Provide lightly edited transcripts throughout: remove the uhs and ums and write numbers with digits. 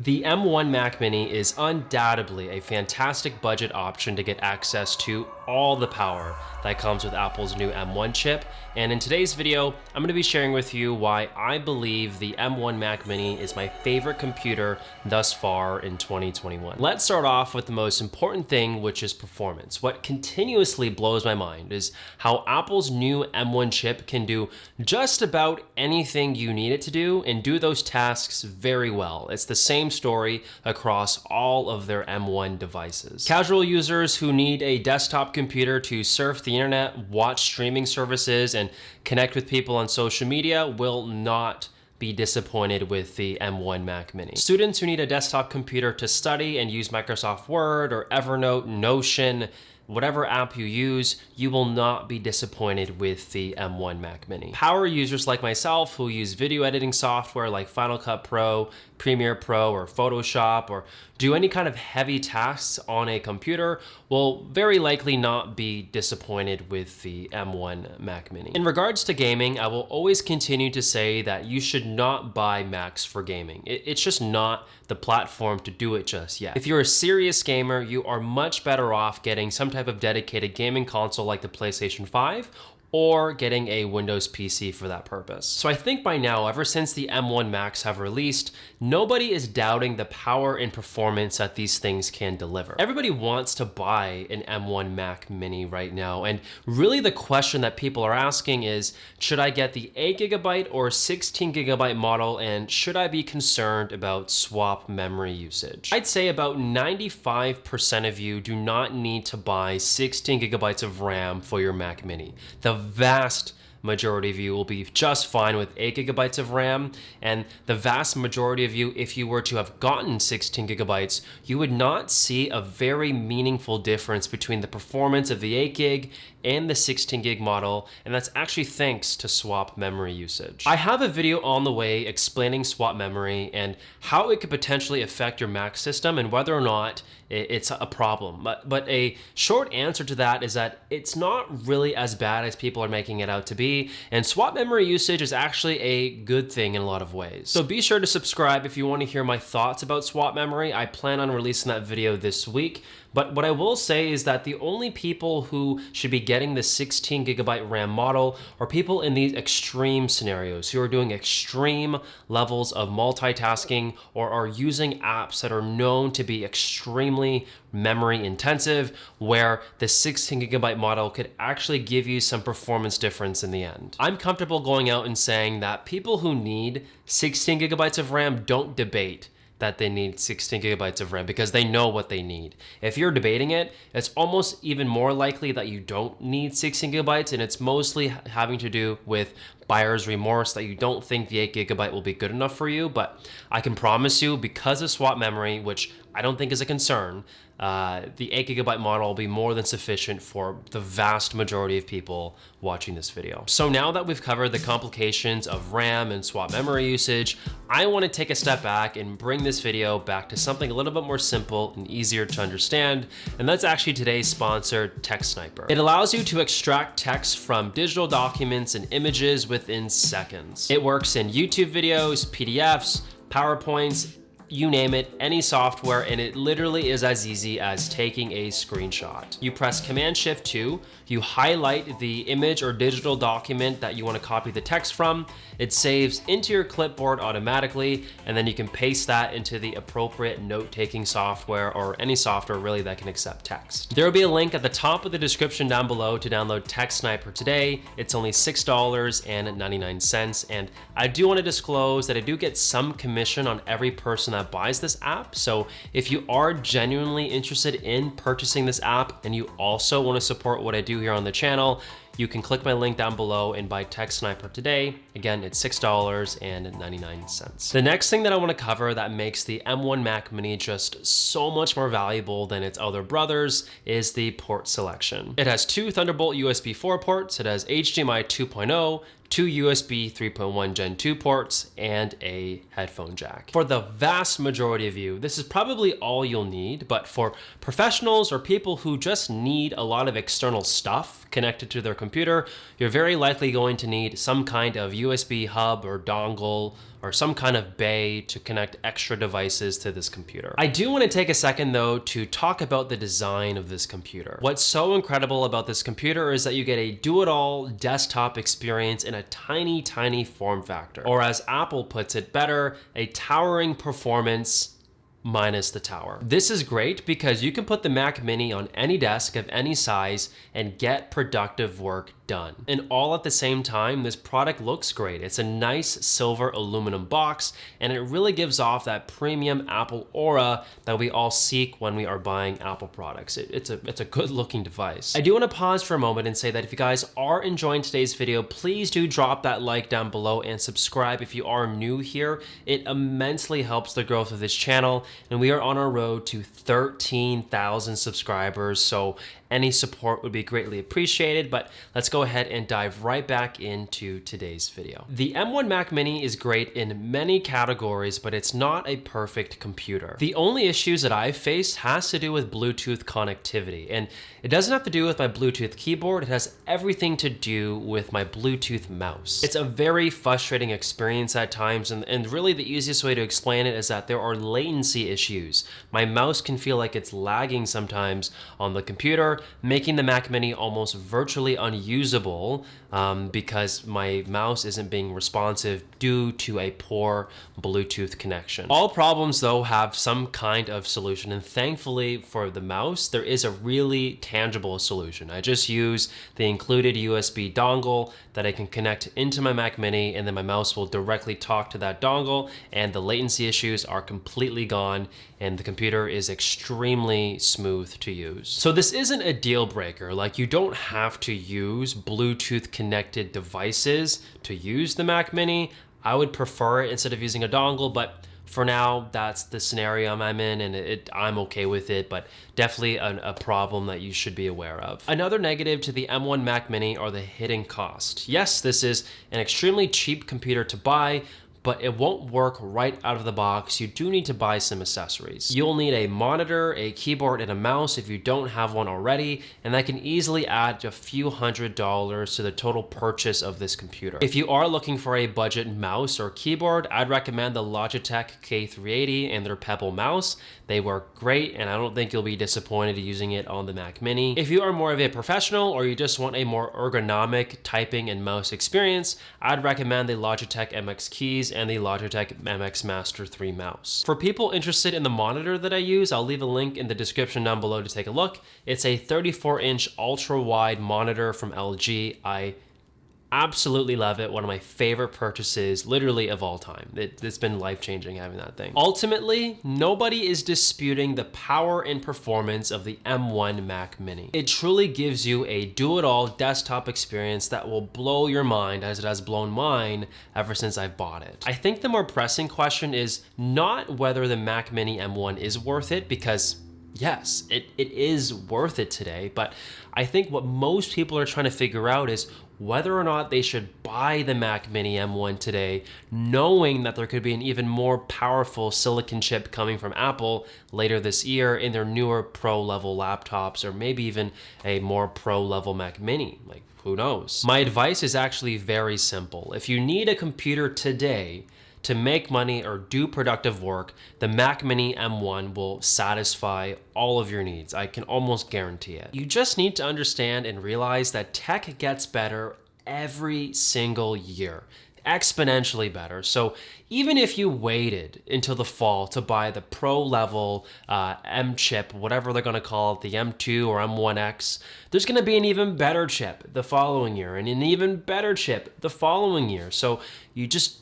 The M1 Mac Mini is undoubtedly a fantastic budget option to get access to all the power that comes with Apple's new M1 chip. And in today's video, I'm going to be sharing with you why I believe the M1 Mac Mini is my favorite computer thus far in 2021. Let's start off with the most important thing, which is performance. What continuously blows my mind is how Apple's new M1 chip can do just about anything you need it to do and do those tasks very well. It's the same story across all of their M1 devices. Casual users who need a desktop computer to surf the internet, watch streaming services, and connect with people on social media will not be disappointed with the M1 Mac Mini. Students who need a desktop computer to study and use Microsoft Word or Evernote, Notion, whatever app you use, you will not be disappointed with the M1 Mac Mini. Power users like myself who use video editing software like Final Cut Pro, Premiere Pro, or Photoshop, or do any kind of heavy tasks on a computer will very likely not be disappointed with the M1 Mac Mini. In regards to gaming, I will always continue to say that you should not buy Macs for gaming. It's just not the platform to do it just yet. If you're a serious gamer, you are much better off getting some type of dedicated gaming console like the PlayStation 5 or getting a Windows PC for that purpose. So I think by now, ever since the M1 Macs have released, nobody is doubting the power and performance that these things can deliver. Everybody wants to buy an M1 Mac Mini right now, and really the question that people are asking is, should I get the 8GB or 16GB model, and should I be concerned about swap memory usage? I'd say about 95% of you do not need to buy 16GB of RAM for your Mac Mini. The vast majority of you will be just fine with 8GB of RAM, and the vast majority of you, if you were to have gotten 16GB, you would not see a very meaningful difference between the performance of the 8GB and the 16GB model, and that's actually thanks to swap memory usage. I have a video on the way explaining swap memory and how it could potentially affect your Mac system and whether or not it's a problem. But a short answer to that is that it's not really as bad as people are making it out to be, and swap memory usage is actually a good thing in a lot of ways. So be sure to subscribe if you want to hear my thoughts about swap memory. I plan on releasing that video this week. But what I will say is that the only people who should be getting the 16GB RAM model are people in these extreme scenarios who are doing extreme levels of multitasking or are using apps that are known to be extremely memory intensive, where the 16GB model could actually give you some performance difference in the end. I'm comfortable going out and saying that people who need 16GB of RAM don't debate that they need 16GB of RAM because they know what they need. If you're debating it, it's almost even more likely that you don't need 16GB, and it's mostly having to do with buyer's remorse that you don't think the 8GB will be good enough for you. But I can promise you, because of swap memory, which I don't think is a concern, the 8GB model will be more than sufficient for the vast majority of people watching this video. So now that we've covered the complications of RAM and swap memory usage, I want to take a step back and bring this video back to something a little bit more simple and easier to understand, and that's actually today's sponsor, TextSniper. It allows you to extract text from digital documents and images within seconds. It works in YouTube videos, PDFs, PowerPoints, you name it, any software, and it literally is as easy as taking a screenshot. You press Command-Shift-2, you highlight the image or digital document that you want to copy the text from, it saves into your clipboard automatically, and then you can paste that into the appropriate note-taking software or any software really that can accept text. There will be a link at the top of the description down below to download TextSniper today. It's only $6.99, and I do want to disclose that I do get some commission on every person that buys this app. So if you are genuinely interested in purchasing this app and you also want to support what I do here on the channel, you can click my link down below and buy TextSniper today. Again, it's $6.99. The next thing that I want to cover that makes the M1 Mac Mini just so much more valuable than its other brothers is the port selection. It has two Thunderbolt USB 4 ports, it has HDMI 2.0, two USB 3.1 Gen 2 ports, and a headphone jack. For the vast majority of you, this is probably all you'll need, but for professionals or people who just need a lot of external stuff connected to their computer, you're very likely going to need some kind of USB hub or dongle or some kind of bay to connect extra devices to this computer. I do want to take a second though to talk about the design of this computer. What's so incredible about this computer is that you get a do-it-all desktop experience in a tiny, tiny form factor. Or as Apple puts it better, a towering performance minus the tower. This is great because you can put the Mac Mini on any desk of any size and get productive work done. And all at the same time, this product looks great. It's a nice silver aluminum box, and it really gives off that premium Apple aura that we all seek when we are buying Apple products. It's a good looking device. I do want to pause for a moment and say that if you guys are enjoying today's video, please do drop that like down below and subscribe if you are new here. It immensely helps the growth of this channel, and we are on our road to 13,000 subscribers, so any support would be greatly appreciated. But let's go ahead and dive right back into today's video. The M1 Mac Mini is great in many categories, but it's not a perfect computer. The only issues that I've faced has to do with Bluetooth connectivity, and it doesn't have to do with my Bluetooth keyboard. It has everything to do with my Bluetooth mouse. It's a very frustrating experience at times, and really the easiest way to explain it is that there are latency issues. My mouse can feel like it's lagging sometimes on the computer, making the Mac Mini almost virtually unusable because my mouse isn't being responsive due to a poor Bluetooth connection. All problems though have some kind of solution, and thankfully for the mouse, there is a really tangible solution. I just use the included USB dongle that I can connect into my Mac Mini, and then my mouse will directly talk to that dongle, and the latency issues are completely gone, and the computer is extremely smooth to use. So this isn't a deal breaker. Like, you don't have to use Bluetooth connected devices to use the Mac Mini. I would prefer it instead of using a dongle, but for now, that's the scenario I'm in, and I'm okay with it, but definitely a problem that you should be aware of. Another negative to the M1 Mac Mini are the hidden cost. Yes, this is an extremely cheap computer to buy, but it won't work right out of the box. You do need to buy some accessories. You'll need a monitor, a keyboard, and a mouse if you don't have one already, and that can easily add a few $100s to the total purchase of this computer. If you are looking for a budget mouse or keyboard, I'd recommend the Logitech K380 and their Pebble mouse. They work great, and I don't think you'll be disappointed using it on the Mac Mini. If you are more of a professional or you just want a more ergonomic typing and mouse experience, I'd recommend the Logitech MX Keys and the Logitech MX Master 3 mouse. For people interested in the monitor that I use, I'll leave a link in the description down below to take a look. It's a 34-inch ultra-wide monitor from LG. I absolutely love it. One of my favorite purchases, literally, of all time. It's been life-changing having that thing. Ultimately, nobody is disputing the power and performance of the M1 Mac Mini. It truly gives you a do-it-all desktop experience that will blow your mind, as it has blown mine ever since I've bought it. I think the more pressing question is not whether the Mac Mini M1 is worth it, because yes, it is worth it today, but I think what most people are trying to figure out is whether or not they should buy the Mac Mini M1 today, knowing that there could be an even more powerful silicon chip coming from Apple later this year in their newer pro level laptops, or maybe even a more pro level Mac Mini. Like, who knows? My advice is actually very simple. If you need a computer today to make money or do productive work, the Mac Mini M1 will satisfy all of your needs. I can almost guarantee it. You just need to understand and realize that tech gets better every single year, exponentially better. So even if you waited until the fall to buy the pro level M chip, whatever they're gonna call it, the M2 or M1X, there's gonna be an even better chip the following year, and an even better chip the following year. So you just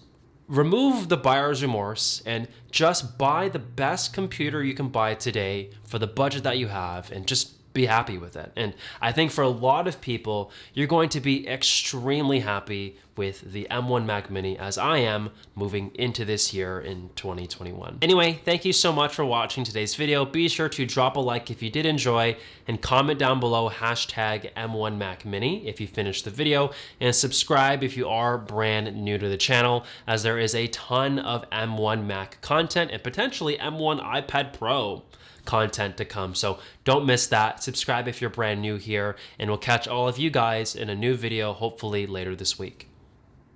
remove the buyer's remorse and just buy the best computer you can buy today for the budget that you have, and just be happy with it. And I think for a lot of people, you're going to be extremely happy with the M1 Mac Mini, as I am moving into this year in 2021. Anyway, thank you so much for watching today's video. Be sure to drop a like if you did enjoy, and comment down below hashtag M1 Mac Mini if you finished the video, and subscribe if you are brand new to the channel, as there is a ton of M1 Mac content and potentially M1 iPad Pro content to come. So don't miss that. Subscribe if you're brand new here, and we'll catch all of you guys in a new video hopefully later this week.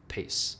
Peace.